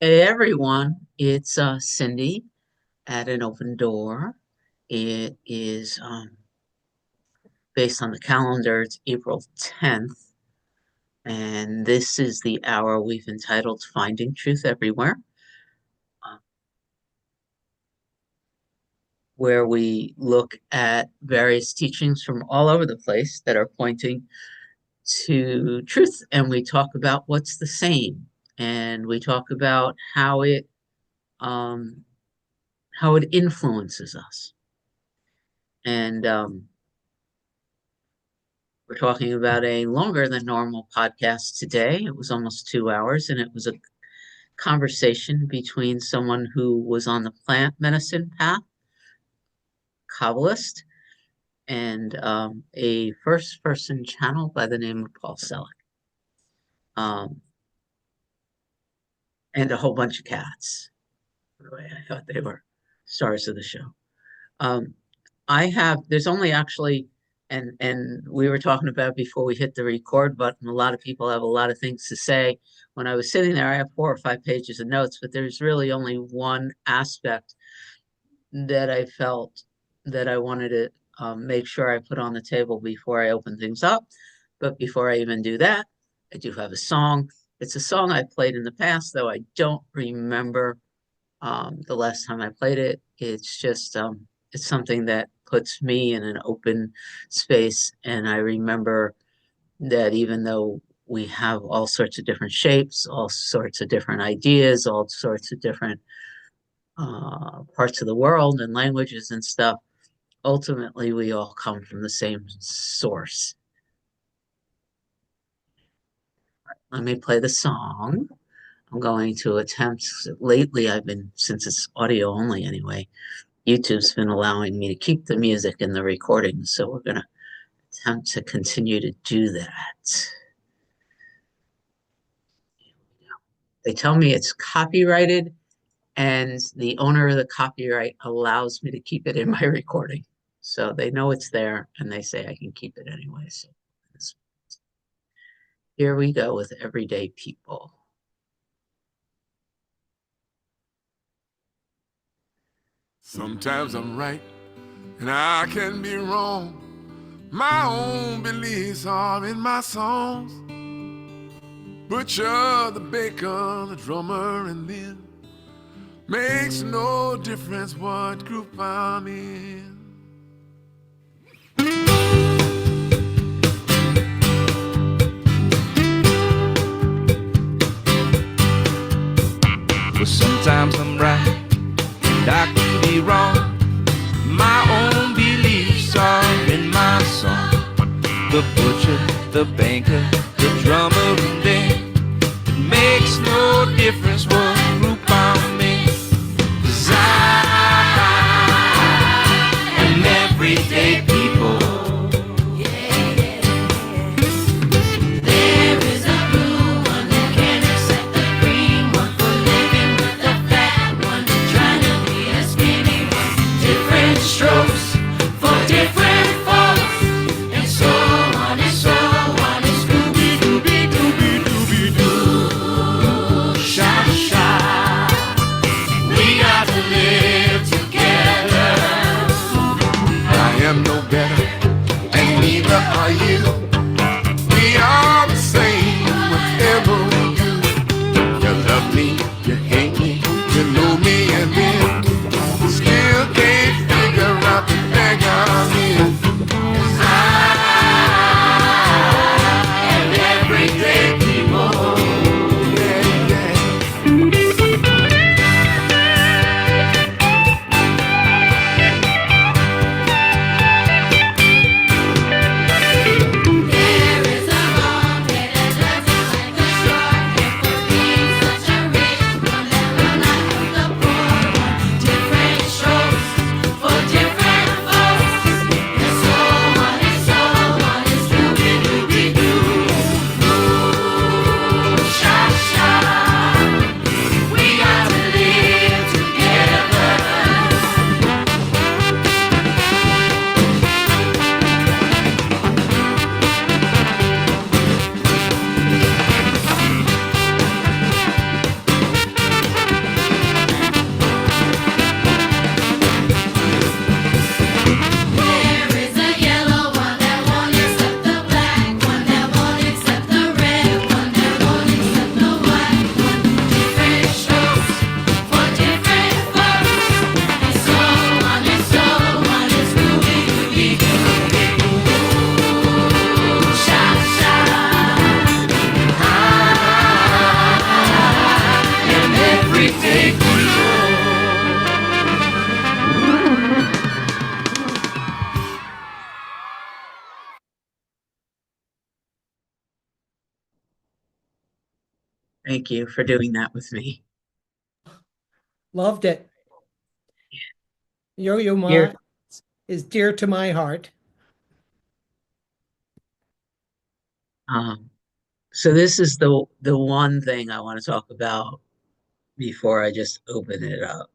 Hey everyone, it's Cindy at an open door. It is based on the calendar, it's April 10th, and this is the hour we've entitled Finding Truth Everywhere, uh, where we look at various teachings from all over the place that are pointing to truth, and we talk about what's the same, and we talk about um, how it influences us. And We're talking about a longer than normal podcast today. It was almost 2 hours, and it was a conversation between someone who was on the plant medicine path, Kabbalist, and a first person channel by the name of Paul Selleck, um, and a whole bunch of cats. By the way, I thought they were stars of the show. Um, there's only actually, and we were talking about before we hit the record button, a lot of people have a lot of things to say. When I was sitting there, I have 4 or 5 pages of notes, but there's really only one aspect that I felt that I wanted to make sure I put on the table before I open things up. But before I even do that, I do have a song. It's a song I played in the past, though I don't remember the last time I played it. It's something that puts me in an open space. And I remember that even though we have all sorts of different shapes, all sorts of different ideas, all sorts of different parts of the world and languages and stuff, ultimately we all come from the same source. Let me play the song. I'm going to attempt, lately since it's audio only anyway, YouTube's been allowing me to keep the music in the recording, so we're going to attempt to continue to do that. They tell me it's copyrighted, and the owner of the copyright allows me to keep it in my recording. So they know it's there, and they say I can keep it anyway. So here we go with Everyday People. Sometimes I'm right and I can be wrong. My own beliefs are in my songs. Butcher, the baker, the drummer, and then makes no difference what group I'm in. But sometimes I'm right and I can be wrong. My own beliefs are in my song. The butcher, the banker, the drummer, and then it makes no difference what group I'm in. 'Cause I am everyday people. Strokes for different folks, and so on and so on, and Scooby Dooby Dooby Dooby Doo. Sha sha. Thank you for doing that with me. Loved it. Yo-Yo Here, Ma is dear to my heart. um, so this is the one thing I want to talk about before I just open it up.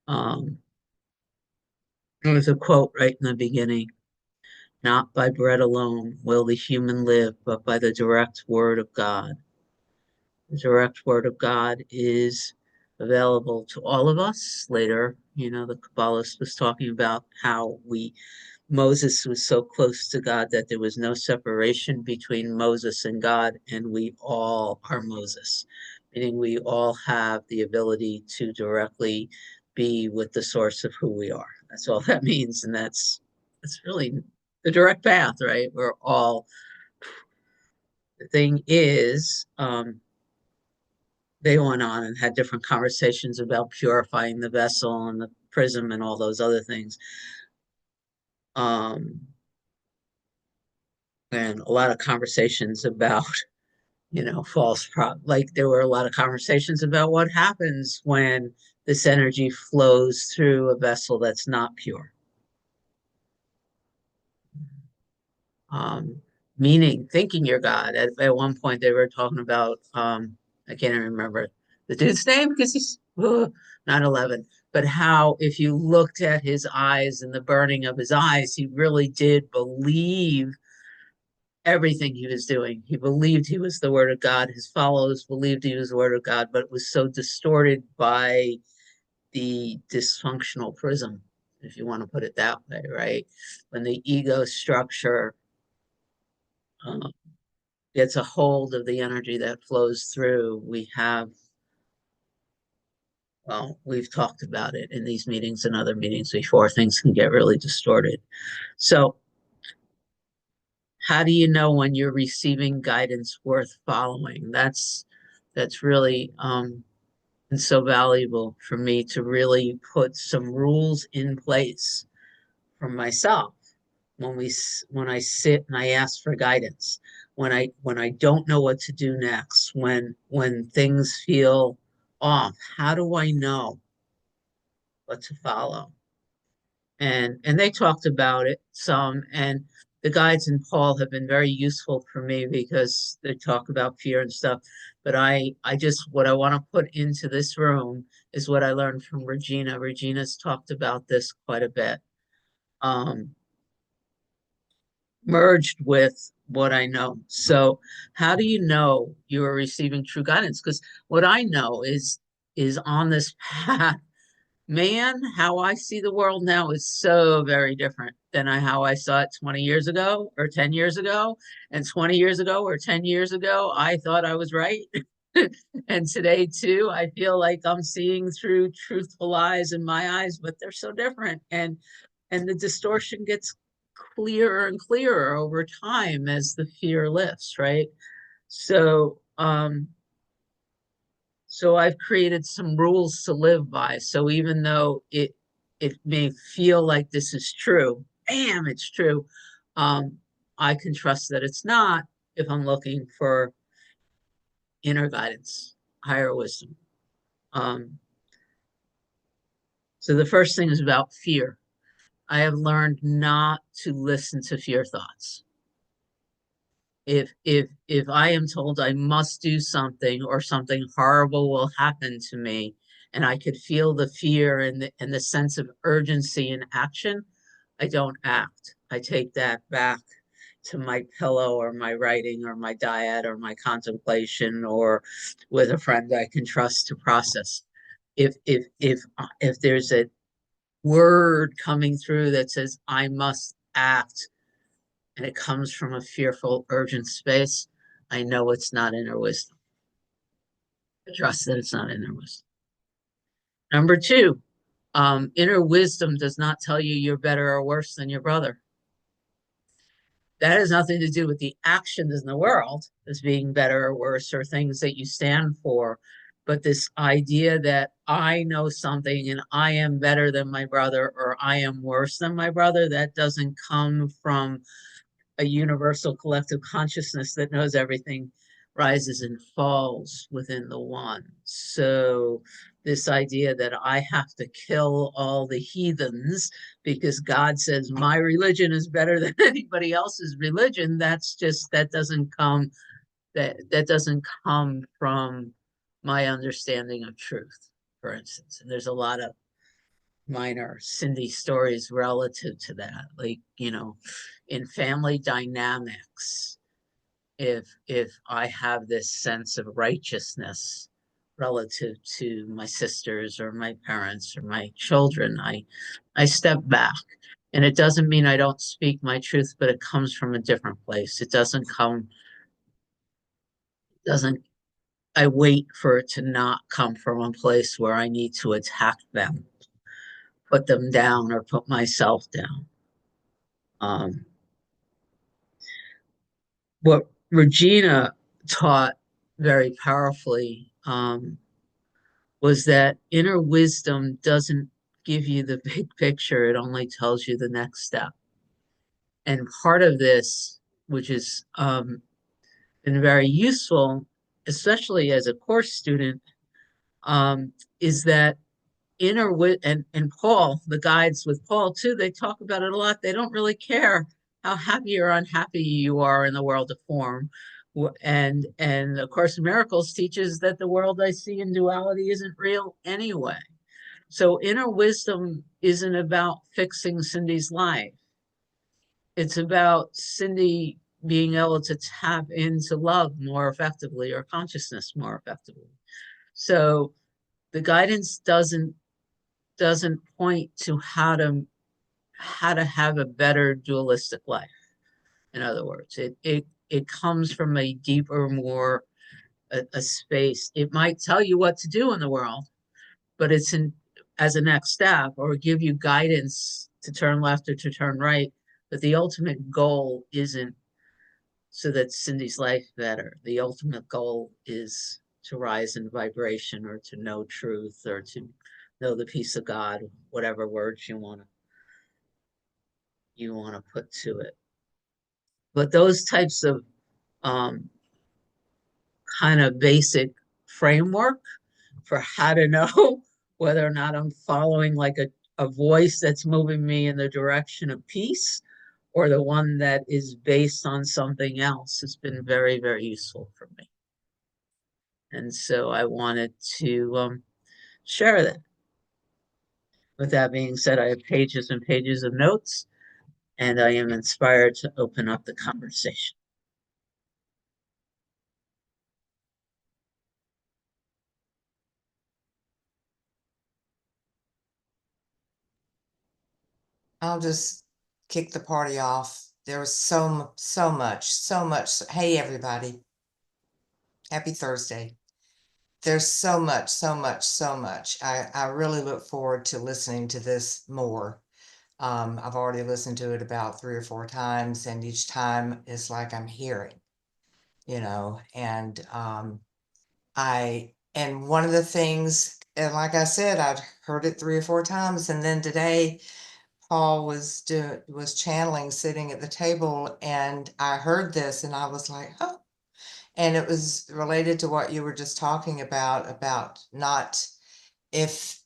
Um, there was a quote right in the beginning. Not by bread alone will the human live, but by the direct word of God. The direct word of God is available to all of us. Later, the Kabbalist was talking about how Moses was so close to God that there was no separation between Moses and God, and we all are Moses, meaning we all have the ability to directly be with the source of who we are. That's all that means, and that's really the direct path, right? We're all. The thing is, they went on and had different conversations about purifying the vessel and the prism and all those other things. Um, and a lot of conversations about, like there were a lot of conversations about what happens when this energy flows through a vessel that's not pure. Um, Meaning, thinking you're God. At one point, they were talking about, I can't even remember the dude's name because he's 9/11, but how if you looked at his eyes and the burning of his eyes, he really did believe everything he was doing. He believed he was the word of God. His followers believed he was the word of God, but it was so distorted by the dysfunctional prism, if you want to put it that way, right? When the ego structure uh, gets a hold of the energy that flows through, we've talked about it in these meetings and other meetings before, things can get really distorted. So how do you know when you're receiving guidance worth following? That's really and so valuable for me to really put some rules in place for myself when I sit and I ask for guidance, when I don't know what to do next, when things feel off. How do I know what to follow? And they talked about it some, and the guides in Paul have been very useful for me because they talk about fear and stuff. But I just what I want to put into this room is what I learned from Regina. Regina's talked about this quite a bit. Um, Merged with what I know. So how do you know you are receiving true guidance? Because what I know is on this path, man, how I see the world now is so very different than how I saw it 20 years ago or 10 years ago. And 20 years ago or 10 years ago, I thought I was right. And today too, I feel like I'm seeing through truthful eyes in my eyes, but they're so different. And the distortion gets clearer and clearer over time as the fear lifts, right? So so I've created some rules to live by. So even though it may feel like this is true, bam, it's true. Um, I can trust that it's not if I'm looking for inner guidance, higher wisdom. Um, so the first thing is about fear. I have learned not to listen to fear thoughts. If I am told I must do something or something horrible will happen to me, and I could feel the fear and the sense of urgency in action, I don't act. I take that back to my pillow or my writing or my diet or my contemplation or with a friend I can trust to process. If there's a word coming through that says I must act, and it comes from a fearful, urgent space, I know it's not inner wisdom. I trust that it's not inner wisdom. Number two, inner wisdom does not tell you you're better or worse than your brother. That has nothing to do with the actions in the world as being better or worse or things that you stand for. But this idea that I know something and I am better than my brother or I am worse than my brother, that doesn't come from a universal collective consciousness that knows everything. rises and falls within the one. So this idea that I have to kill all the heathens because God says my religion is better than anybody else's religion, that doesn't come from my understanding of truth, for instance. And there's a lot of minor Cindy stories relative to that. Like, in family dynamics, if I have this sense of righteousness relative to my sisters or my parents or my children, I step back. And it doesn't mean I don't speak my truth, but it comes from a different place. It doesn't I wait for it to not come from a place where I need to attack them, put them down, or put myself down. Um, what Regina taught very powerfully was that inner wisdom doesn't give you the big picture, it only tells you the next step. And part of this, which has been very useful, especially as a course student, is that inner wit and Paul, the guides with Paul too, they talk about it a lot. They don't really care how happy or unhappy you are in the world of form. And of course, Miracles teaches that the world I see in duality isn't real anyway. So inner wisdom isn't about fixing Cindy's life. It's about Cindy being able to tap into love more effectively or consciousness more effectively. So the guidance doesn't point to how to have a better dualistic life. In other words, it comes from a deeper, more a space. It might tell you what to do in the world, but it's in as a next step or give you guidance to turn left or to turn right. But the ultimate goal isn't so that Cindy's life better. The ultimate goal is to rise in vibration or to know truth or to know the peace of God, whatever words you want to put to it. But those types of um, kind of basic framework for how to know whether or not I'm following like a voice that's moving me in the direction of peace or the one that is based on something else has been very, very useful for me. And so I wanted to share that. With that being said, I have pages and pages of notes, and I am inspired to open up the conversation. I'll just kick the party off. There was so much. Hey, everybody. Happy Thursday. There's so much. I really look forward to listening to this more. I've already listened to it about 3 or 4 times, and each time it's like I'm hearing, and and one of the things, and like I said, I'd heard it 3 or 4 times, and then today Paul was channeling sitting at the table, and I heard this and I was like, oh, and it was related to what you were just talking about not if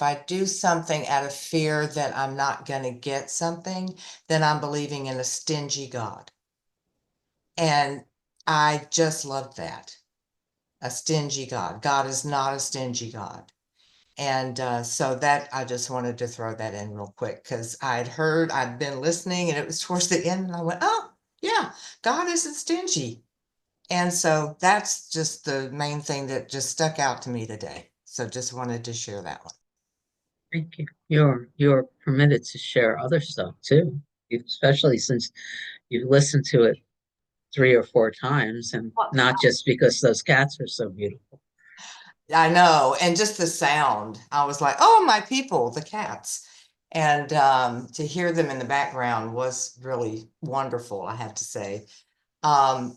I do something out of fear that I'm not going to get something, then I'm believing in a stingy God. And I just loved that. A stingy God. God is not a stingy God. And so that I just wanted to throw that in real quick because I'd been listening and it was towards the end and I went, oh, yeah, God isn't stingy. And so that's just the main thing that just stuck out to me today. So just wanted to share that one. Thank you. You're permitted to share other stuff too, especially since you've listened to it 3 or 4 times, and not just because those cats are so beautiful. I know. And just the sound, I was like, oh, my people, the cats. And to hear them in the background was really wonderful, I have to say. Yeah,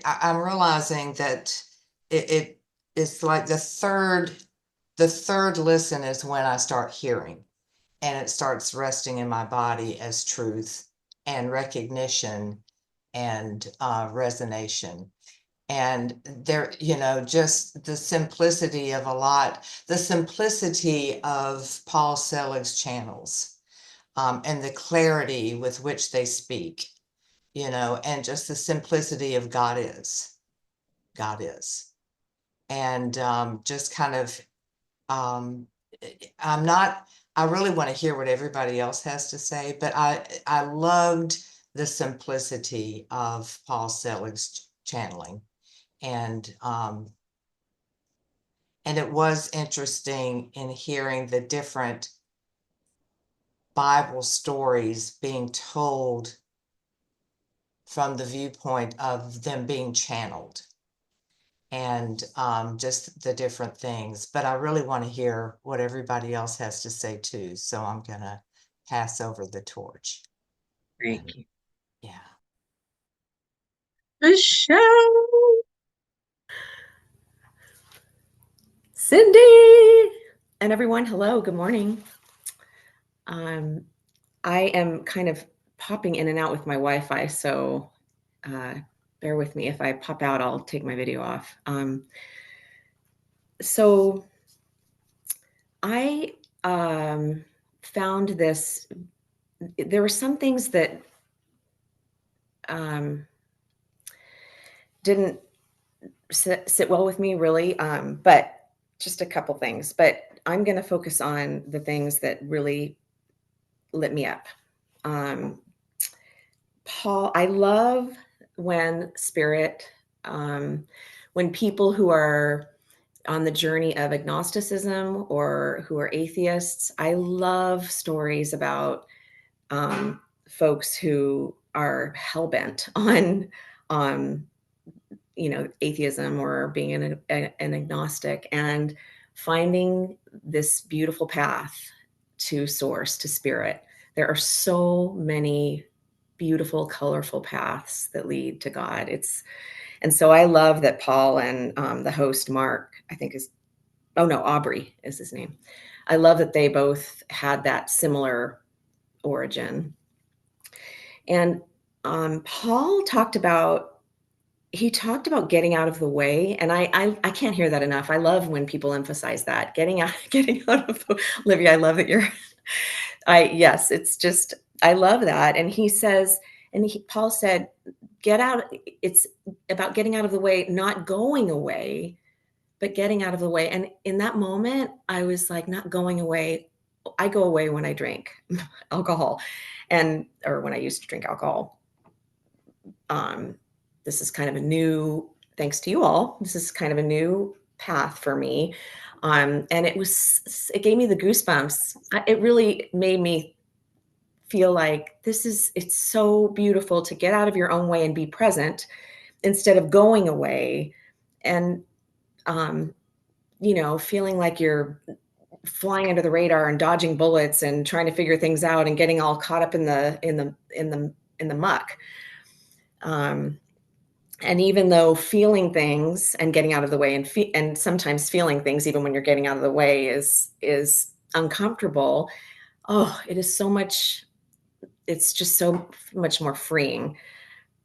I'm realizing that it's like the third listen is when I start hearing and it starts resting in my body as truth and recognition and resonation. And there, just the simplicity of the simplicity of Paul Selig's channels, and the clarity with which they speak, and just the simplicity of God is. And just kind of, um, I really want to hear what everybody else has to say, but I loved the simplicity of Paul Selig's channeling. And it was interesting in hearing the different Bible stories being told from the viewpoint of them being channeled, and just the different things. But I really want to hear what everybody else has to say too. So I'm going to pass over the torch. Thank you. Yeah. Michelle. Cindy and everyone, hello, good morning. I am kind of popping in and out with my Wi-Fi, so bear with me. If I pop out, I'll take my video off. So I found this, there were some things that didn't sit well with me really, but just a couple things. But I'm going to focus on the things that really lit me up. Paul, I love when spirit, when people who are on the journey of agnosticism or who are atheists, I love stories about folks who are hell-bent on, atheism or being an agnostic, and finding this beautiful path to source, to spirit. There are so many beautiful, colorful paths that lead to God. And so I love that Paul and the host Mark, I think Aubrey is his name. I love that they both had that similar origin. And Paul talked about getting out of the way, and I can't hear that enough. I love when people emphasize that getting out of the, Olivia. I love that you're. Yes, it's just I love that. And he says, Paul said, get out. It's about getting out of the way, not going away, but getting out of the way. And in that moment, I was like, not going away. I go away when I drink alcohol, or when I used to drink alcohol. This is kind of a new, thanks to you all, this is kind of a new path for me. And it gave me the goosebumps. It really made me feel like it's so beautiful to get out of your own way and be present instead of going away and, feeling like you're flying under the radar and dodging bullets and trying to figure things out and getting all caught up in the muck. And even though feeling things and getting out of the way and sometimes feeling things, even when you're getting out of the way is uncomfortable. Oh, it's just so much more freeing.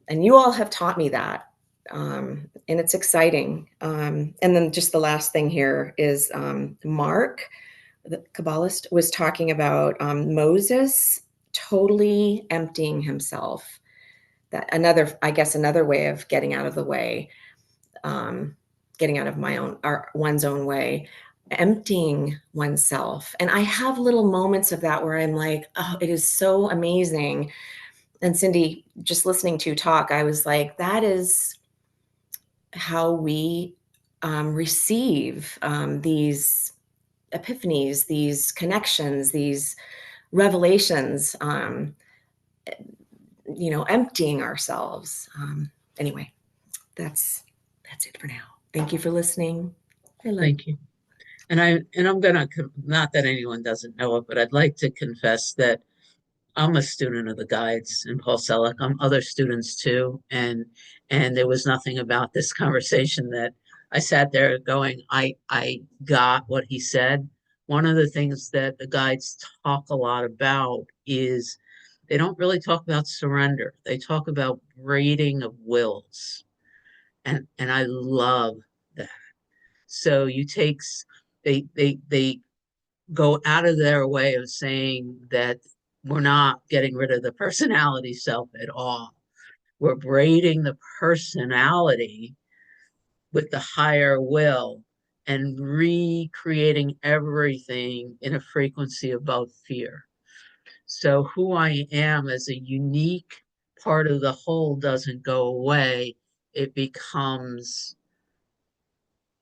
And you all have taught me that. And it's exciting. And then just the last thing here is Mark, the Kabbalist, was talking about Moses totally emptying himself. That another way of getting out of the way, getting out of one's own way, emptying oneself. And I have little moments of that where I'm like, oh, it is so amazing. And Cindy, just listening to you talk, I was like, that is how we receive these epiphanies, these connections, these revelations, emptying ourselves. Anyway, that's it for now. Thank you for listening. Thank you. And I'm gonna, not that anyone doesn't know it, but I'd like to confess that I'm a student of the guides and Paul Selig. I'm other students too, and there was nothing about this conversation that I sat there going, I got what he said. One of the things that the guides talk a lot about is they don't really talk about surrender. They talk about braiding of wills. And I love that. So they go out of their way of saying that we're not getting rid of the personality self at all. We're braiding the personality with the higher will and recreating everything in a frequency above fear. So who I am as a unique part of the whole doesn't go away. It becomes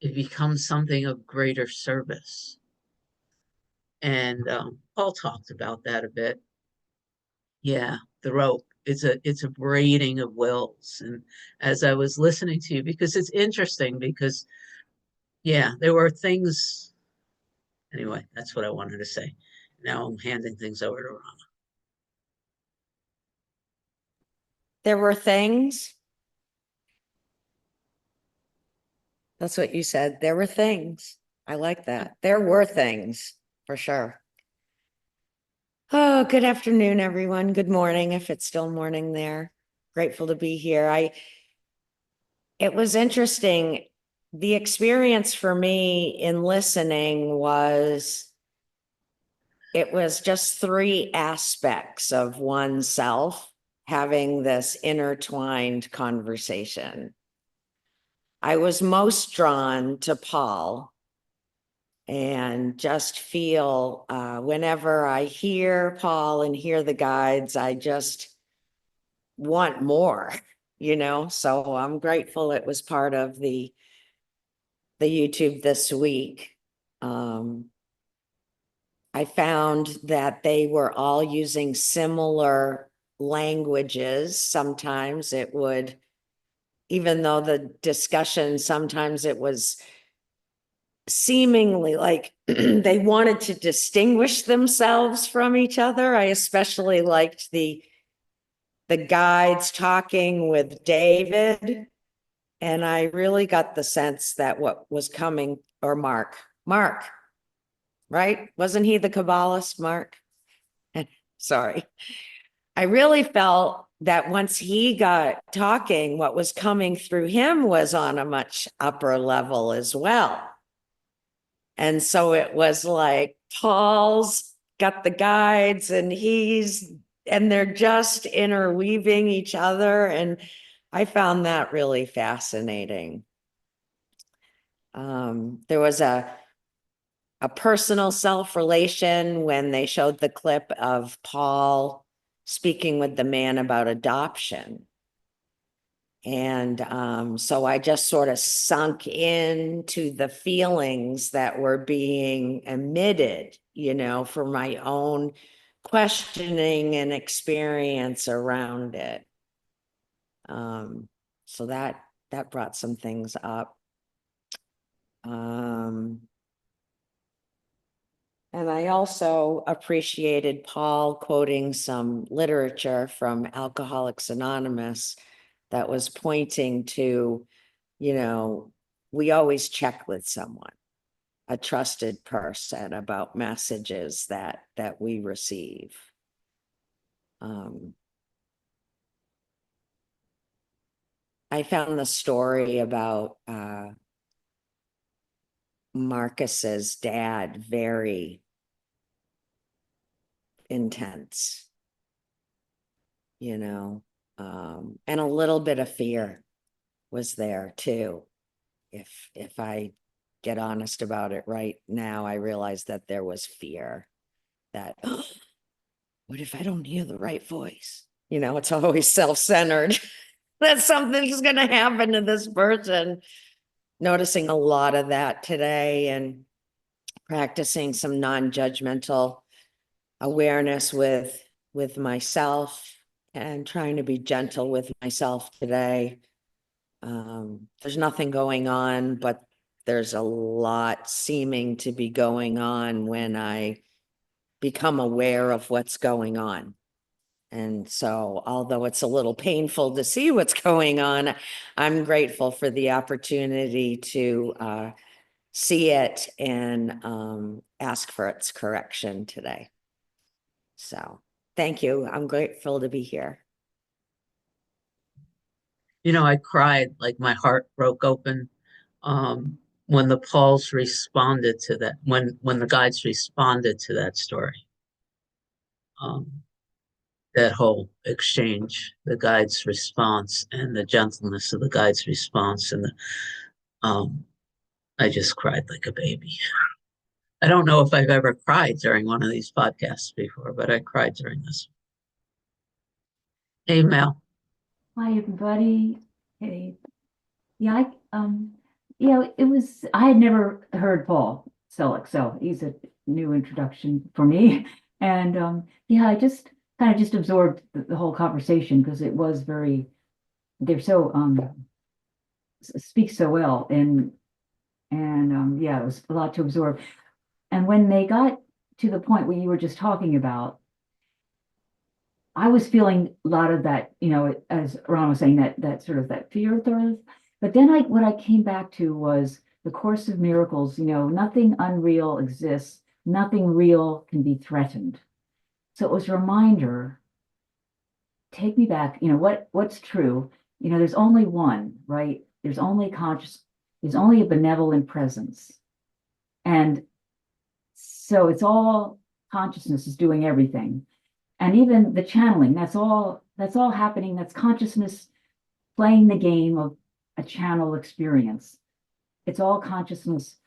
it becomes something of greater service. And Paul talked about that a bit. Yeah, the rope. It's a braiding of wills. And as I was listening to you, because it's interesting, because yeah, there were things. Anyway, that's what I wanted to say. Now I'm handing things over to Ron. There were things. That's what you said. There were things. I like that. There were things for sure. Oh, good afternoon, everyone. Good morning, if it's still morning there. Grateful to be here. It was interesting. The experience for me in listening was it was just three aspects of oneself having this intertwined conversation. I was most drawn to Paul and just feel whenever I hear Paul and hear the guides, I just want more, so I'm grateful it was part of the YouTube this week. I found that they were all using similar languages. Sometimes it would, even though the discussion, sometimes it was seemingly like they wanted to distinguish themselves from each other. I especially liked the guides talking with David, and I really got the sense that what was coming, or Mark, right? Wasn't he the Kabbalist, Mark? Sorry. I really felt that once he got talking, what was coming through him was on a much upper level as well. And so it was like Paul's got the guides and they're just interweaving each other. And I found that really fascinating. There was a personal self-relation when they showed the clip of Paul speaking with the man about adoption. And so I just sort of sunk into the feelings that were being emitted, for my own questioning and experience around it. So that brought some things up. And I also appreciated Paul quoting some literature from Alcoholics Anonymous that was pointing to, we always check with someone, a trusted person, about messages that we receive. I found the story about Marcus's dad very intense, and a little bit of fear was there too. If I get honest about it right now, I realize that there was fear that, oh, what if I don't hear the right voice? It's always self-centered. That something's going to happen to this person. Noticing a lot of that today and practicing some non-judgmental awareness with myself and trying to be gentle with myself today. There's nothing going on, but there's a lot seeming to be going on when I become aware of what's going on. And so, although it's a little painful to see what's going on, I'm grateful for the opportunity to see it and ask for its correction today. So Thank you. I'm grateful to be here. You know, I cried, like my heart broke open when the Pauls responded to that, when the guides responded to that story. Um, that whole exchange, the guide's response and the gentleness of the guide's response, and um, I just cried like a baby. I don't know if I've ever cried during one of these podcasts before, but I cried during this. Hey, Mel. Hi, everybody. Hey, yeah, it was, I had never heard Paul Selleck, so he's a new introduction for me. And yeah, I just kind of just absorbed the whole conversation because it was very, they're so speak so well, and yeah, it was a lot to absorb. And when they got to the point where you were just talking about, I was feeling a lot of that, as Ron was saying, that sort of that fear thirst. But then what I came back to was the Course of Miracles, nothing unreal exists, nothing real can be threatened. So it was a reminder, take me back, what's true? There's only one, right? There's only a benevolent presence. And so it's all consciousness is doing everything. And even the channeling, that's all happening. That's consciousness playing the game of a channel experience. It's all consciousness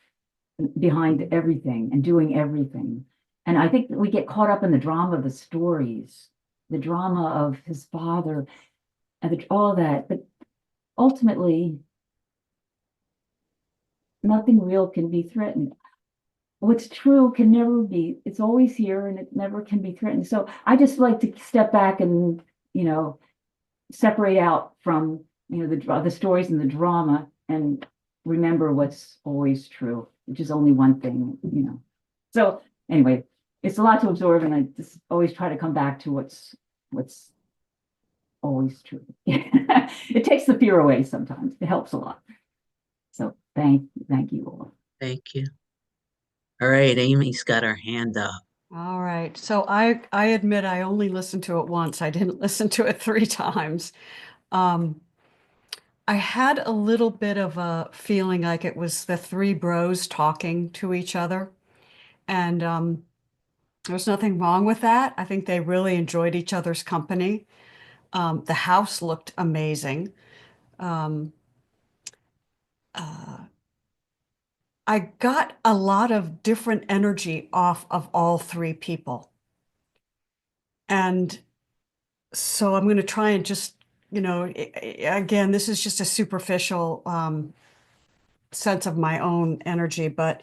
behind everything and doing everything. And I think that we get caught up in the drama of the stories, the drama of his father, and all that. But ultimately, nothing real can be threatened. What's true can never be, it's always here and it never can be threatened. So I just like to step back and, you know, separate out from, the stories and the drama and remember what's always true, which is only one thing. So anyway, it's a lot to absorb and I just always try to come back to what's always true. It takes the fear away sometimes. It helps a lot. So thank you all. Thank you. All right, Amy's got her hand up. All right. So I admit I only listened to it once. I didn't listen to it 3 times. I had a little bit of a feeling like it was the three bros talking to each other. And there's nothing wrong with that. I think they really enjoyed each other's company. The house looked amazing. Um, I got a lot of different energy off of all three people. And so I'm going to try and just, again, this is just a superficial sense of my own energy, but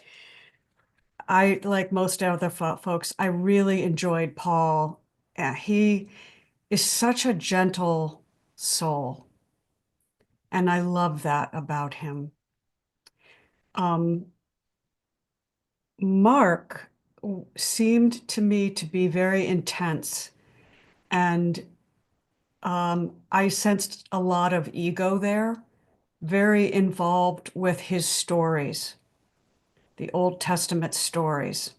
I, like most other folks, I really enjoyed Paul. He is such a gentle soul, and I love that about him. Mark seemed to me to be very intense, and I sensed a lot of ego there, very involved with his stories, the Old Testament stories,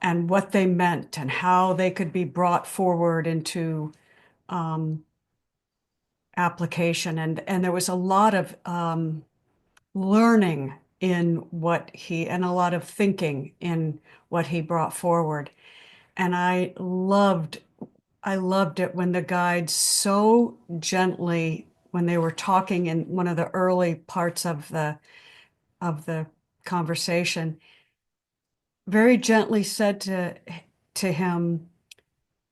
and what they meant and how they could be brought forward into application. And there was a lot of learning in and a lot of thinking in what he brought forward. And I loved it when the guides so gently, when they were talking in one of the early parts of the conversation, very gently said to him,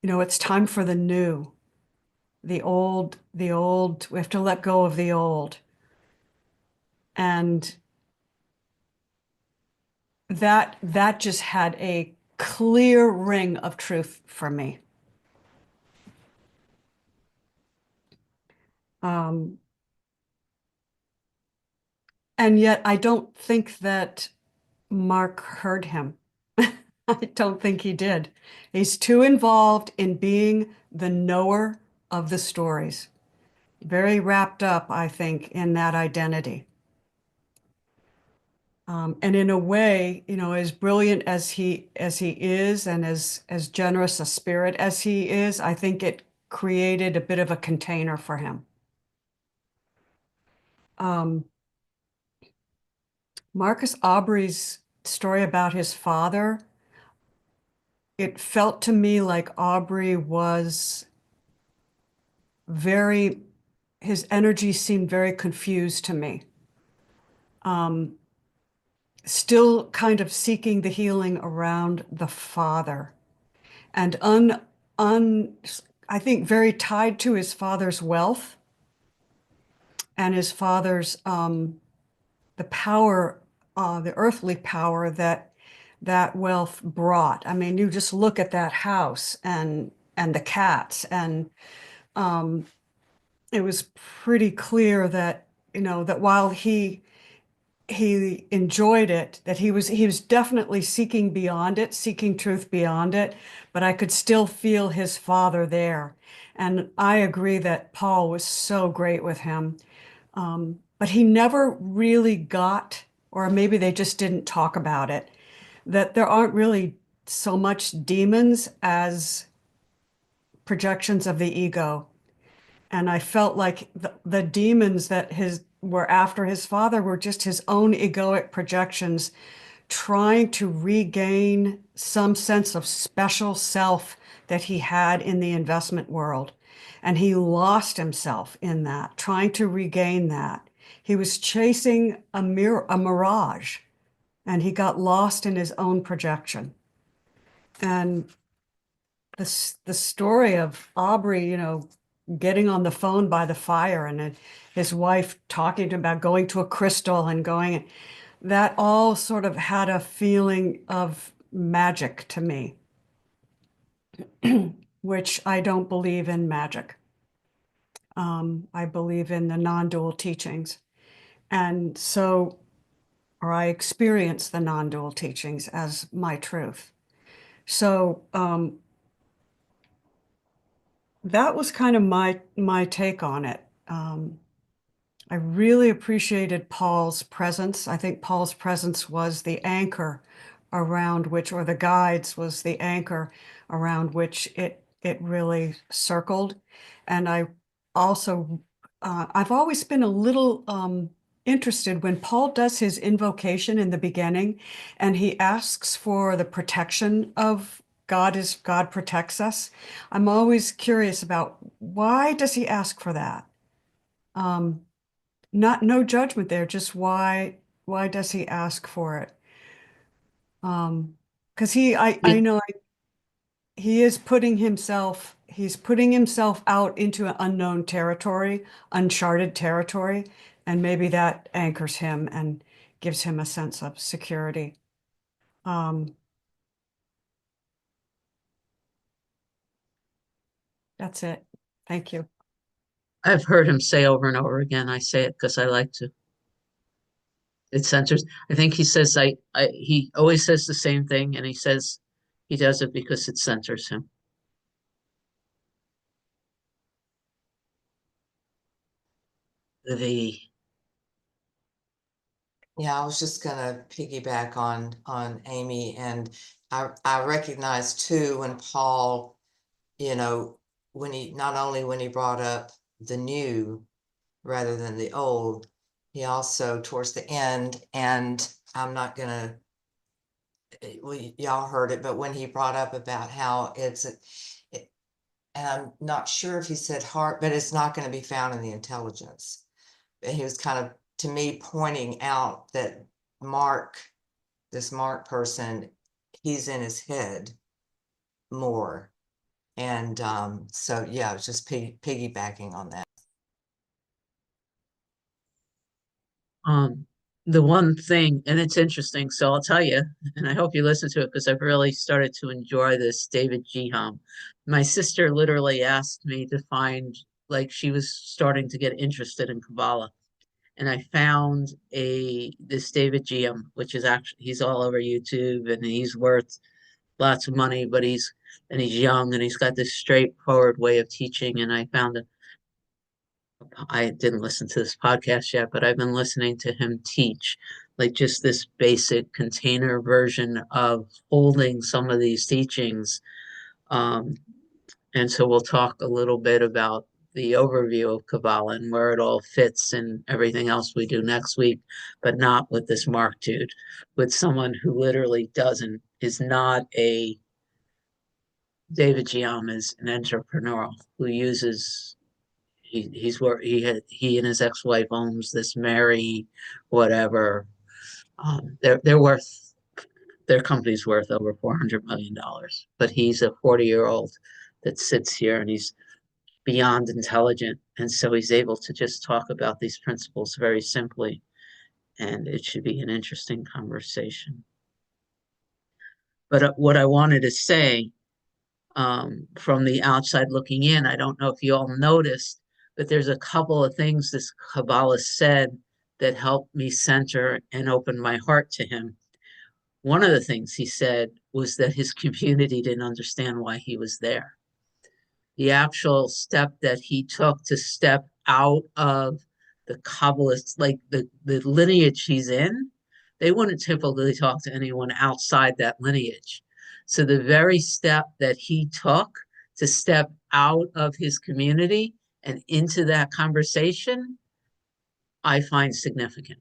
it's time for the new, the old, we have to let go of the old. And that just had a clear ring of truth for me. And yet I don't think that Mark heard him. I don't think he did. He's too involved in being the knower of the stories. Very wrapped up, I think, in that identity. And in a way, as brilliant as he is, and as generous a spirit as he is, I think it created a bit of a container for him. Marcus Aubrey's story about his father, it felt to me like Aubrey was his energy seemed very confused to me. Still kind of seeking the healing around the father, and I think very tied to his father's wealth and his father's the power, the earthly power that wealth brought. I mean, you just look at that house and the cats, and it was pretty clear that that while he enjoyed it, that he was definitely seeking beyond it, seeking truth beyond it, but I could still feel his father there. And I agree that Paul was so great with him. But he never really got, or maybe they just didn't talk about it, that there aren't really so much demons as projections of the ego. And I felt like the demons that were after his father were just his own egoic projections, trying to regain some sense of special self that he had in the investment world. And he lost himself in that, trying to regain that. He was chasing a mirage, and he got lost in his own projection. And the story of Aubrey, getting on the phone by the fire, and his wife talking to him about going to a crystal and going, that all sort of had a feeling of magic to me, which I don't believe in magic. I believe in the non-dual teachings. And so, or I experience the non-dual teachings as my truth. So that was kind of my take on it. I really appreciated Paul's presence. I think Paul's presence was the anchor around which, or the guides was the anchor around which it really circled. And I also, I've always been a little interested when Paul does his invocation in the beginning, and he asks for the protection of God as God protects us. I'm always curious about, why does he ask for that? No judgment there, just why does he ask for it? Because I know he's putting himself out into an unknown territory, uncharted territory, and maybe that anchors him and gives him a sense of security. That's it. Thank you. I've heard him say over and over again, I say it because I like to. It centers. I think he says he always says the same thing, and he says he does it because it centers him. The Yeah, I was just gonna piggyback on Amy, and I recognize too when Paul, when he not only when he brought up the new rather than the old, he also towards the end, and I'm not gonna, well, y'all heard it, but when he brought up about how and I'm not sure if he said heart, but it's not going to be found in the intelligence. And he was kind of, to me, pointing out that this Mark person, he's in his head more. And so, yeah, I was just piggybacking on that. um the one thing, and it's interesting, so I'll tell you, and I hope you listen to it because I've really started to enjoy this David Giham. My sister literally asked me to find, like, she was starting to get interested in Kabbalah, and I found this David Giham, which is actually, he's all over YouTube, and he's worth lots of money, but he's young, and he's got this straightforward way of teaching. And I found it. I didn't listen to this podcast yet, but I've been listening to him teach like just this basic container version of holding some of these teachings. Um, and so we'll talk a little bit about the overview of Kabbalah and where it all fits and everything else we do next week, but not with this Mark dude, with someone who literally is not a David Giam is an entrepreneur who uses he and his ex-wife owns this Mary whatever. They're worth their company's worth over $400 million, but he's a 40-year-old that sits here and he's beyond intelligent, and so he's able to just talk about these principles very simply, and it should be an interesting conversation. But what I wanted to say, from the outside looking in, I don't know if you all noticed, but there's a couple of things this Kabbalah said that helped me center and open my heart to him. One of the things he said was that his community didn't understand why he was there. The actual step that he took to step out of the Kabbalist, like the lineage he's in, they wouldn't typically talk to anyone outside that lineage. So the very step that he took to step out of his community and into that conversation, I find significant.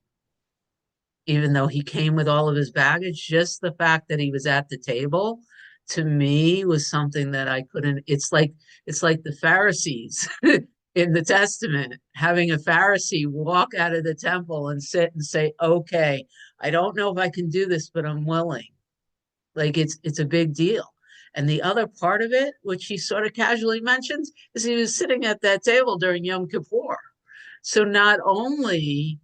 Even though he came with all of his baggage, just the fact that he was at the table to me was something that I couldn't. It's like the Pharisees in the Testament, having a Pharisee walk out of the temple and sit and say, okay, I don't know if I can do this, but I'm willing. Like it's a big deal. And the other part of it, which he sort of casually mentions, is he was sitting at that table during Yom Kippur. So not only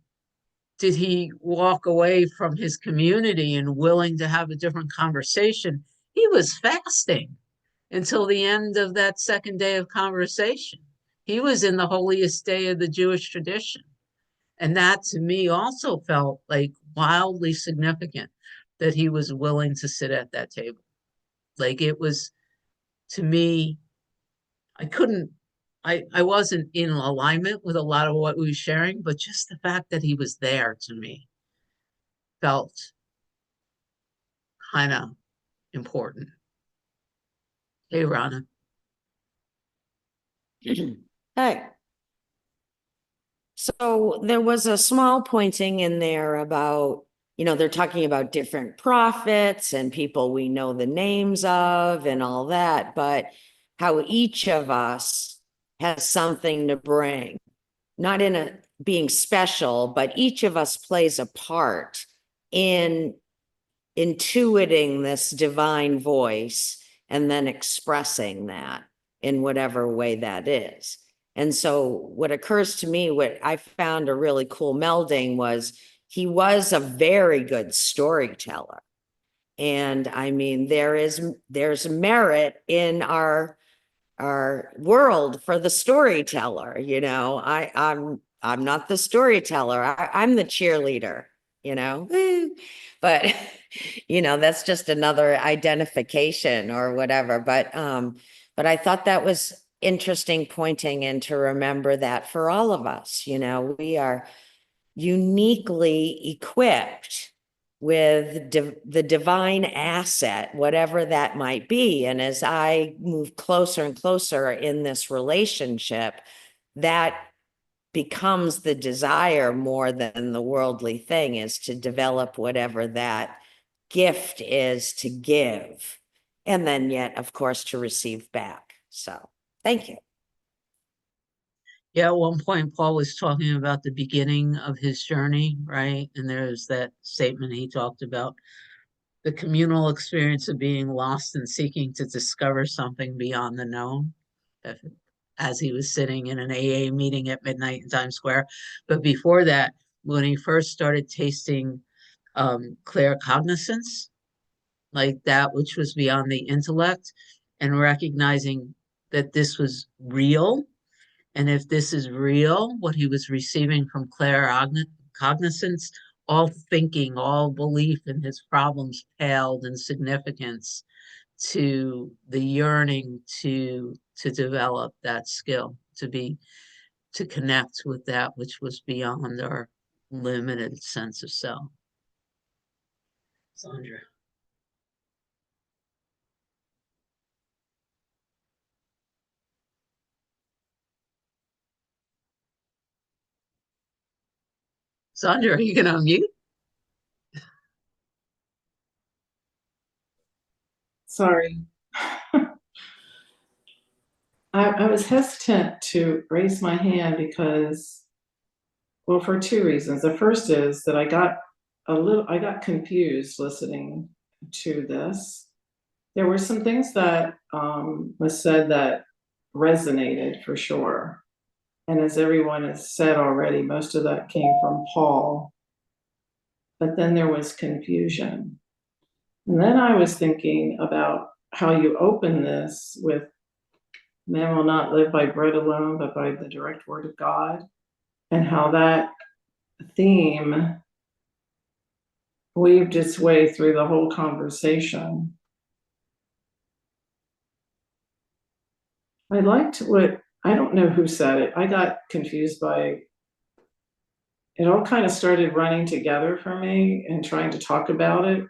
did he walk away from his community and willing to have a different conversation, he was fasting until the end of that second day of conversation. He was in the holiest day of the Jewish tradition. And that to me also felt like wildly significant that he was willing to sit at that table. Like it was, to me, I wasn't in alignment with a lot of what we were sharing, but just the fact that he was there to me felt kind of important. Hey, Rana. Hey. So there was a small pointing in there about, they're talking about different prophets and people we know the names of and all that, but how each of us has something to bring, not in a being special, but each of us plays a part in intuiting this divine voice and then expressing that in whatever way that is. And so what occurs to me, what I found a really cool melding was he was a very good storyteller. And I mean, there's merit in our world for the storyteller. I'm not the storyteller. I'm the cheerleader, but that's just another identification or whatever. But I thought that was interesting pointing and to remember that for all of us, we are uniquely equipped with the divine asset, whatever that might be. And as I move closer and closer in this relationship, that becomes the desire more than the worldly thing, is to develop whatever that gift is to give. And then yet, of course, to receive back. So thank you. Yeah, at one point, Paul was talking about the beginning of his journey, right? And there's that statement he talked about the communal experience of being lost and seeking to discover something beyond the known, as he was sitting in an AA meeting at midnight in Times Square. But before that, when he first started tasting claircognizance, like that which was beyond the intellect, and recognizing that this was real. And if this is real, what he was receiving from claircognizance, all thinking, all belief in his problems paled in significance to the yearning to develop that skill, to connect with that which was beyond our limited sense of self. Sandra. Sandra, are you going to unmute? Sorry. I was hesitant to raise my hand because, well, for two reasons. The first is that I got confused listening to this. There were some things that was said that resonated for sure. And as everyone has said already, most of that came from Paul. But then there was confusion. And then I was thinking about how you open this with man will not live by bread alone, but by the direct word of God, and how that theme weaved its way through the whole conversation. I liked what, I don't know who said it. I got confused by it, all kind of started running together for me and trying to talk about it.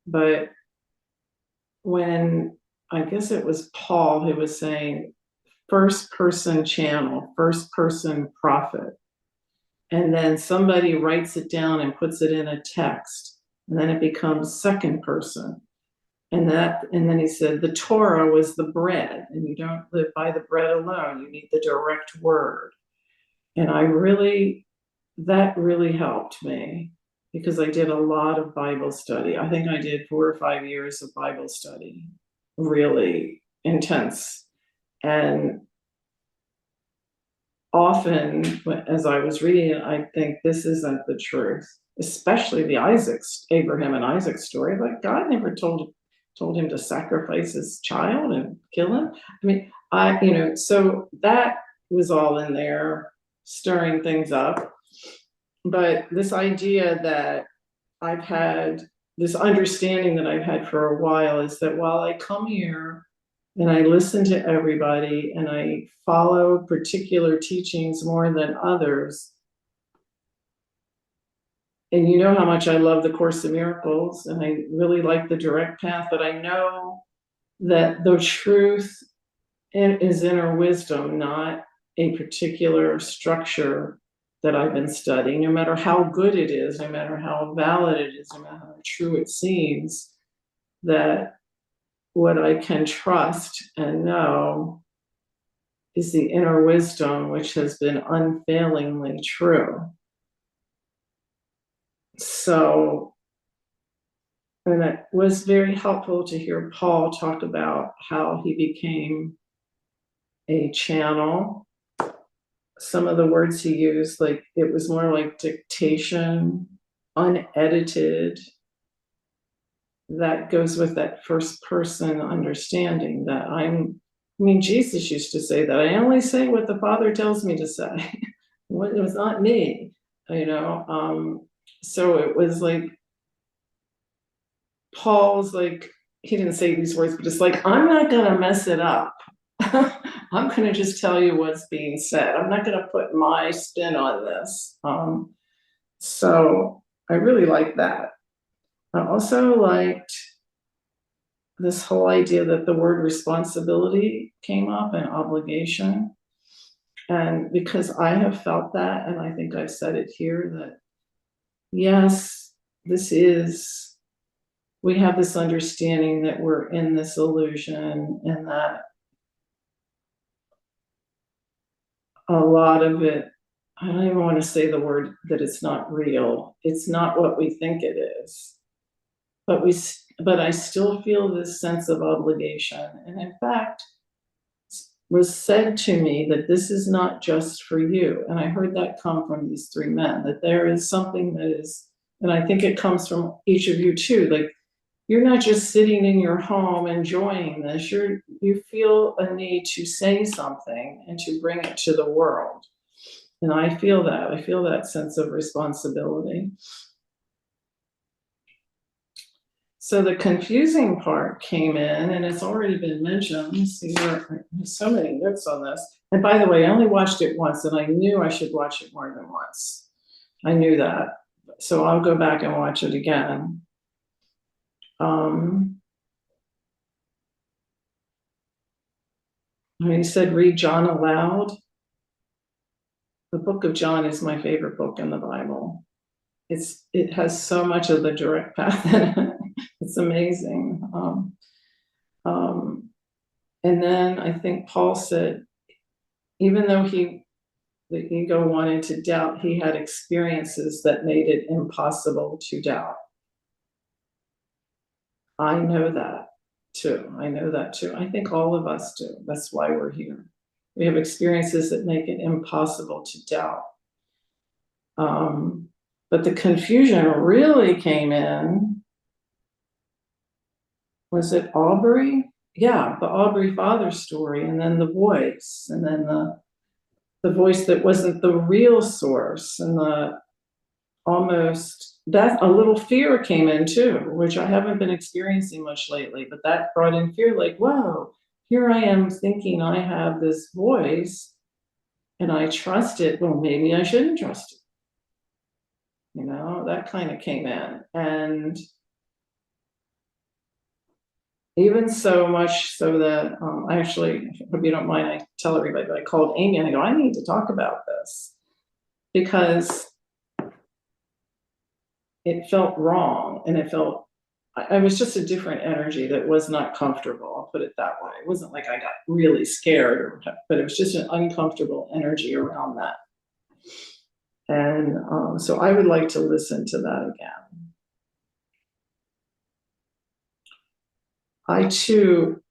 But when I guess it was Paul who was saying first person channel, first person prophet, and then somebody writes it down and puts it in a text, and then it becomes second person. And then he said the Torah was the bread, and you don't live by the bread alone, you need the direct word. And that really helped me, because I did a lot of Bible study. I think I did 4 or 5 years of Bible study, really intense. And often as I was reading it, I think this isn't the truth, especially the Abraham and Isaac story. Like, God never told him to sacrifice his child and kill him. I mean, so that was all in there, stirring things up. But this idea that I've had, this understanding that I've had for a while, is that while I come here and I listen to everybody and I follow particular teachings more than others, and you know how much I love the Course in Miracles and I really like the direct path, but I know that the truth is inner wisdom, not a particular structure that I've been studying. No matter how good it is, no matter how valid it is, no matter how true it seems, that what I can trust and know is the inner wisdom, which has been unfailingly true. So, and it was very helpful to hear Paul talk about how he became a channel. Some of the words he used, like it was more like dictation, unedited. That goes with that first person understanding that Jesus used to say that I only say what the Father tells me to say. It was not me, so it was like Paul's like, he didn't say these words, but it's like, I'm not gonna mess it up. I'm gonna just tell you what's being said. I'm not gonna put my spin on this. So I really like that. I also liked this whole idea that the word responsibility came up and obligation. And because I have felt that, and I think I've said it here, that yes, we have this understanding that we're in this illusion, and that a lot of it, I don't even want to say the word that it's not real. It's not what we think it is. But I still feel this sense of obligation. And in fact, was said to me that this is not just for you. And I heard that come from these 3 men, that there is something that is, and I think it comes from each of you too, like you're not just sitting in your home enjoying this, you feel a need to say something and to bring it to the world. And I feel that sense of responsibility. So the confusing part came in, and it's already been mentioned. Let me see, there's so many notes on this. And by the way, I only watched it once, and I knew I should watch it more than once. I knew that. So I'll go back and watch it again. He said, read John aloud. The book of John is my favorite book in the Bible. It has so much of the direct path in it. It's amazing. And then I think Paul said, even though the ego wanted to doubt, he had experiences that made it impossible to doubt. I know that too. I think all of us do. That's why we're here. We have experiences that make it impossible to doubt. But the confusion really came in. Was it Aubrey? Yeah, the Aubrey father story, and then the voice, and then the voice that wasn't the real source, and that a little fear came in too, which I haven't been experiencing much lately, but that brought in fear, like, whoa, here I am thinking I have this voice and I trust it. Well, maybe I shouldn't trust it. That kind of came in. And even so much so that I actually, hope you don't mind, I tell everybody, but I called Amy and I go, I need to talk about this because it felt wrong, and I was just a different energy that was not comfortable. I'll put it that way. It wasn't like I got really scared, but it was just an uncomfortable energy around that. And so I would like to listen to that again. I too,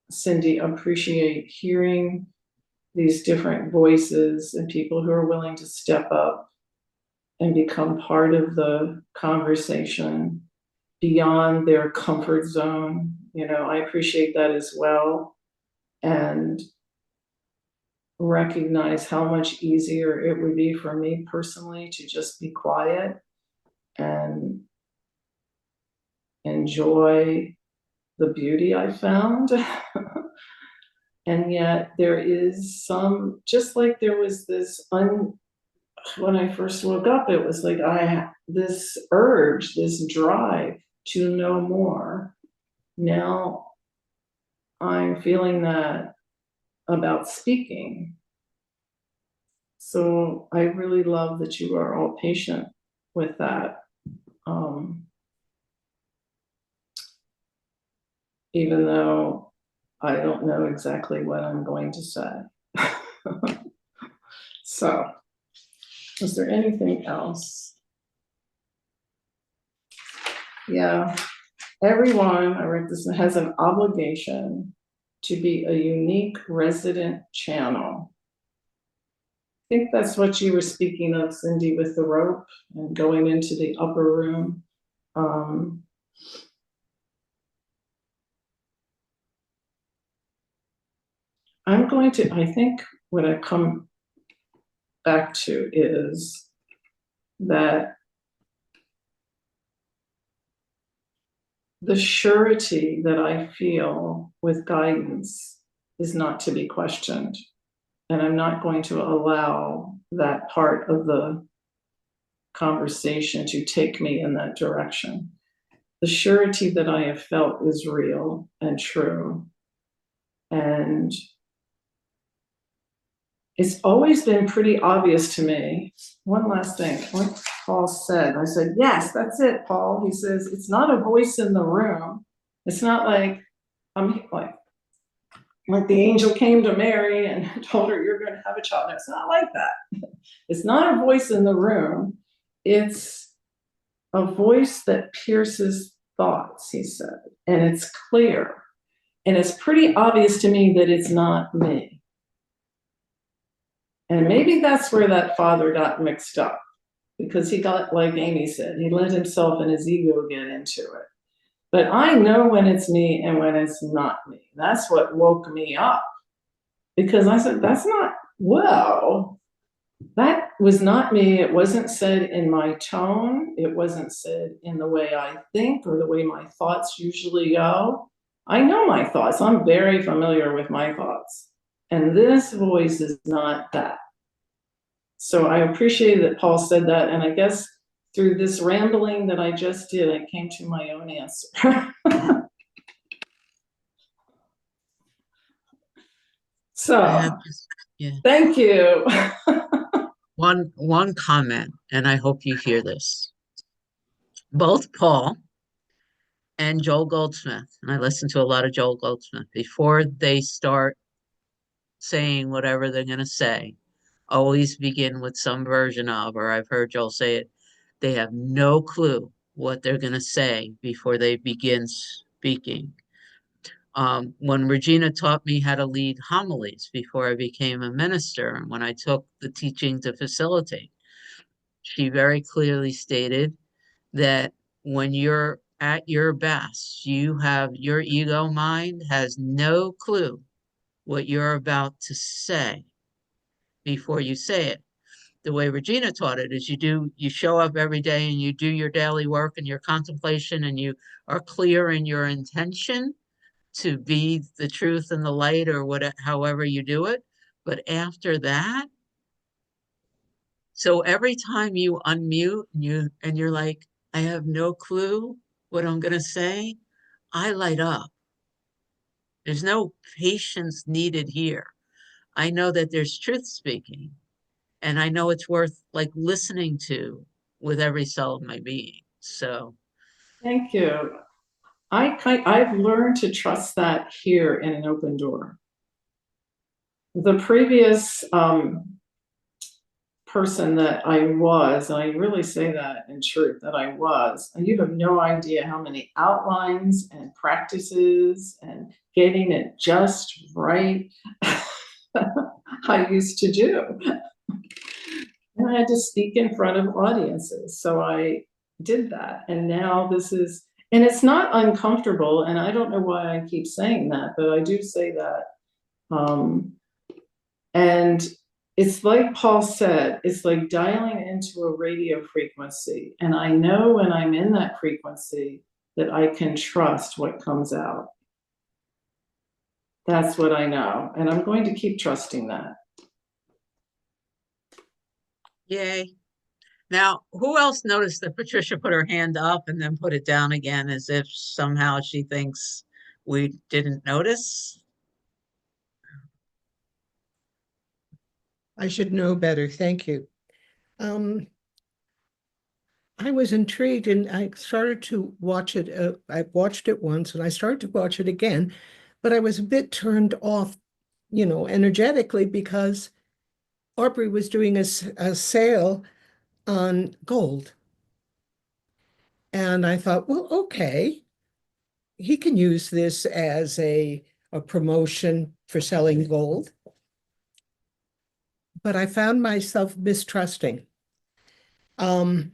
Cindy, appreciate hearing these different voices and people who are willing to step up and become part of the conversation beyond their comfort zone. I appreciate that as well. And recognize how much easier it would be for me personally to just be quiet and enjoy the beauty I found. And yet there is some, just like there was this when I first woke up, it was like this urge, this drive to know more. Now I'm feeling that about speaking. So I really love that you are all patient with that. Even though I don't know exactly what I'm going to say. So, is there anything else? Yeah, everyone, I wrote this, has an obligation to be a unique resident channel. I think that's what you were speaking of, Cindy, with the rope and going into the upper room. I think what I come back to is that the surety that I feel with guidance is not to be questioned. And I'm not going to allow that part of the conversation to take me in that direction. The surety that I have felt is real and true. And it's always been pretty obvious to me. One last thing, what Paul said, I said, yes, that's it, Paul. He says, it's not a voice in the room. It's not like, I'm like the angel came to Mary and told her, you're going to have a child. No, it's not like that. It's not a voice in the room. It's a voice that pierces thoughts, he said. And it's clear. And it's pretty obvious to me that it's not me. And maybe that's where that father got mixed up, because he got, like Amy said, he let himself and his ego get into it. But I know when it's me and when it's not me. That's what woke me up, because I said, that's not, well, that was not me. It wasn't said in my tone. It wasn't said in the way I think or the way my thoughts usually go. I know my thoughts. I'm very familiar with my thoughts. And this voice is not that. So I appreciate that Paul said that. And I guess through this rambling that I just did, I came to my own answer. I have So, just, yeah, thank you. one comment, and I hope you hear this. Both Paul and Joel Goldsmith, and I listen to a lot of Joel Goldsmith, before they start saying whatever they're going to say, always begin with some version of, or I've heard Joel say it, they have no clue what they're going to say before they begin speaking. When Regina taught me how to lead homilies before I became a minister, and when I took the teaching to facilitate, she very clearly stated that when you're at your best, you have your ego mind has no clue what you're about to say before you say it. The way Regina taught it is you show up every day and you do your daily work and your contemplation and you are clear in your intention to be the truth and the light or whatever, however you do it. But after that, so every time you unmute and you're like, I have no clue what I'm gonna say, I light up. There's no patience needed here. I know that there's truth speaking, and I know it's worth like listening to with every cell of my being. So Thank you. I've learned to trust that here in an open door. The previous person that I was, and I really say that in truth, that I was, and you have no idea how many outlines and practices and getting it just right I used to do. And I had to speak in front of audiences. So I did that. And now this is, and it's not uncomfortable. And I don't know why I keep saying that, but I do say that. And it's like Paul said, it's like dialing into a radio frequency. And I know when I'm in that frequency that I can trust what comes out. That's what I know. And I'm going to keep trusting that. yay. Now, who else noticed that Patricia put her hand up and then put it down again as if somehow she thinks we didn't notice? I should know better. Thank you. I was intrigued and I started to watch it. I watched it once and I started to watch it again, but I was a bit turned off, energetically because Aubrey was doing a sale on gold. And I thought, well, okay, he can use this as a promotion for selling gold. But I found myself mistrusting. But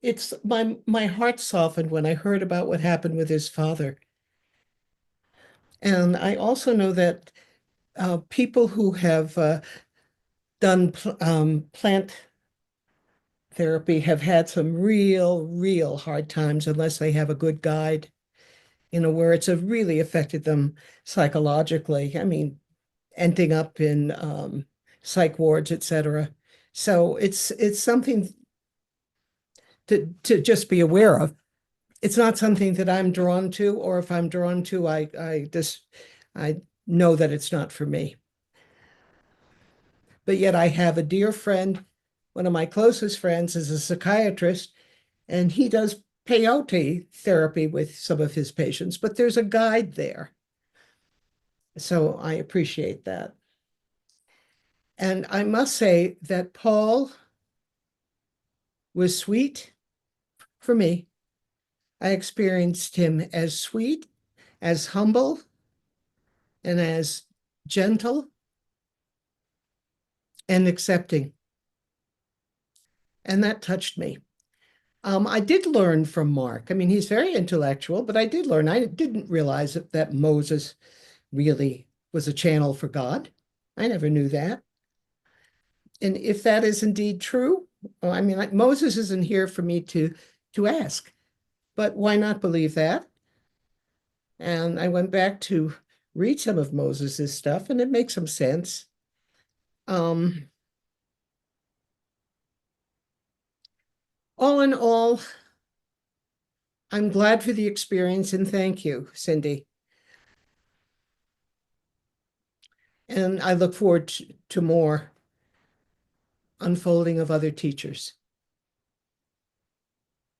it's my heart softened when I heard about what happened with his father. And I also know that people who have done plant therapy have had some real hard times unless they have a good guide, where it's really affected them psychologically. I mean, ending up in psych wards, etc. So it's something to just be aware of. It's not something that I'm drawn to, or if I'm drawn to, I know that it's not for me. But yet I have a dear friend, one of my closest friends is a psychiatrist, and he does peyote therapy with some of his patients, but there's a guide there. So I appreciate that. And I must say that Paul was sweet for me. I experienced him as sweet, as humble, and as gentle and accepting. And that touched me. I did learn from Mark. I mean, he's very intellectual, but I did learn. I didn't realize that Moses really was a channel for God. I never knew that. And if that is indeed true, well, I mean, Moses isn't here for me to ask, but why not believe that? And I went back to read some of Moses's stuff, and it makes some sense. Um, all in all, I'm glad for the experience and thank you, Cindy. And I look forward to more unfolding of other teachers.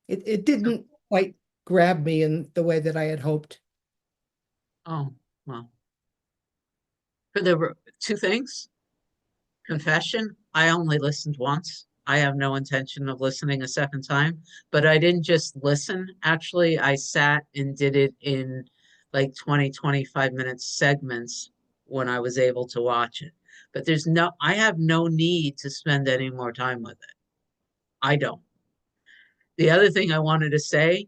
It didn't quite grab me in the way that I had hoped. Oh, well. For the two things, confession, I only listened once. I have no intention of listening a second time, but I didn't just listen. Actually, I sat and did it in like 20, 25 minute segments when I was able to watch it. But I have no need to spend any more time with it. I don't. The other thing I wanted to say,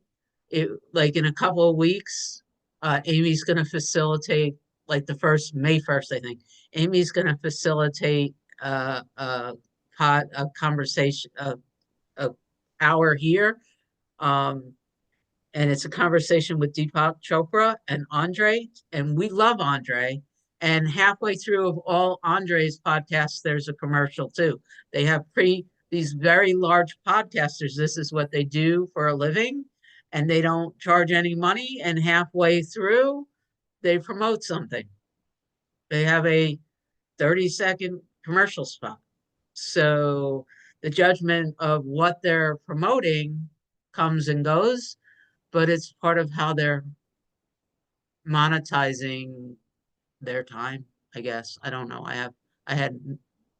like in a couple of weeks, Amy's going to facilitate, like the first May 1st, I think. Amy's going to facilitate a conversation, a hour here, um, and it's a conversation with Deepak Chopra and Andre, and we love Andre. And halfway through of all Andre's podcasts, there's a commercial too. They have these very large podcasters. This is what they do for a living, and they don't charge any money. And halfway through, they promote something. They have a 30-second commercial spot. So the judgment of what they're promoting comes and goes, but it's part of how they're monetizing their time, I guess. I don't know. I had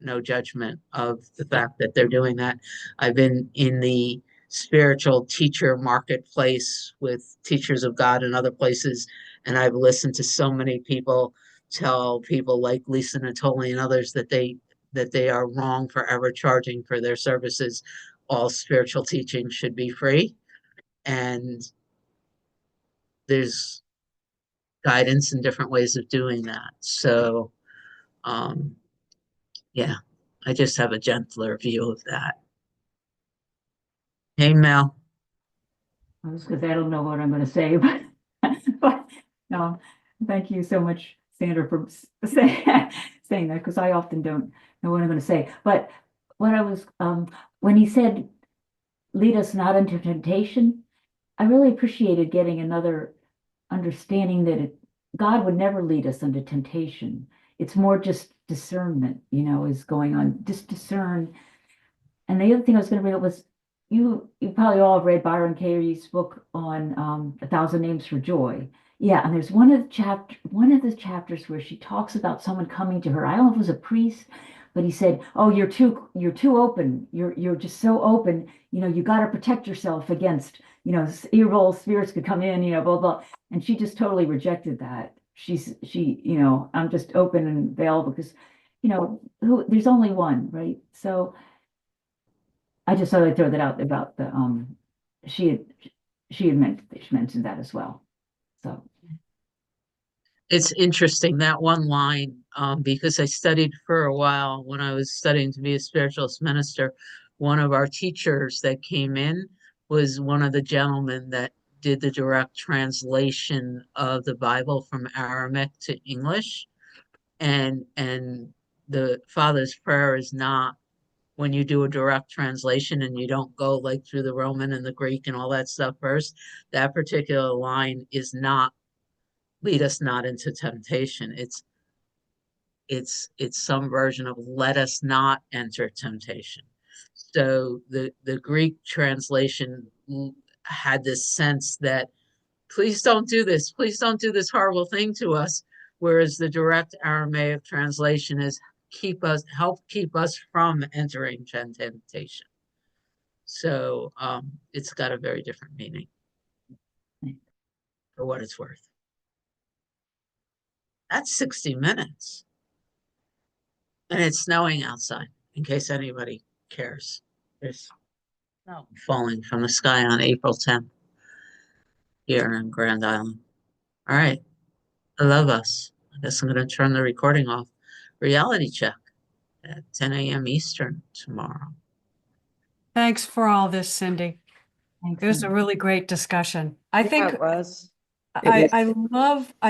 no judgment of the fact that they're doing that. I've been in the spiritual teacher marketplace with teachers of God and other places, and I've listened to so many people tell people like Lisa Natoli and others that they are wrong for ever charging for their services. All spiritual teaching should be free. And there's guidance and different ways of doing that. So, um, yeah, I just have a gentler view of that. Hey, Mel. Because I don't know what I'm going to say, but, but no, thank you so much, Sandra, for saying that, because I often don't know what I'm going to say. But what I was, when he said, lead us not into temptation, I really appreciated getting another understanding that God would never lead us into temptation. It's more just discernment, is going on. Just discern. And the other thing I was going to bring up was you probably all have read Byron Katie's book on A Thousand Names for Joy. Yeah, and there's one of the chapters where she talks about someone coming to her. I don't know if it was a priest, but he said, "Oh, you're too open. You're just so open. You got to protect yourself against, evil spirits could come in, blah blah." And she just totally rejected that. I'm just open and veiled because, there's only one, right? So I just thought I'd throw that out about the she had she mentioned that as well. So It's interesting that one line, because I studied for a while when I was studying to be a spiritualist minister. One of our teachers that came in was one of the gentlemen that did the direct translation of the Bible from Aramaic to English. And the Father's Prayer is not when you do a direct translation and you don't go like through the Roman and the Greek and all that stuff first. That particular line is not lead us not into temptation. It's some version of let us not enter temptation. So the Greek translation had this sense that please don't do this, please don't do this horrible thing to us, whereas the direct Aramaic translation is help keep us from entering temptation. So it's got a very different meaning for what it's worth. That's 60 minutes. And it's snowing outside, in case anybody cares. There's snow falling from the sky on April 10th here in Grand Island. All right. I love us. I guess I'm going to turn the recording off. Reality check at 10 a.m. Eastern tomorrow. Thanks for all this, Cindy. thanks. It was a really great discussion. I think it was. I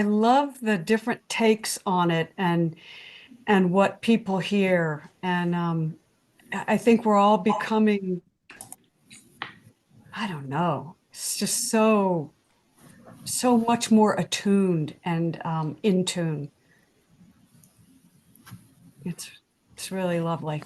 love the different takes on it, and and what people hear. And I think we're all becoming, I don't know, it's just so much more attuned and in tune. It's really lovely.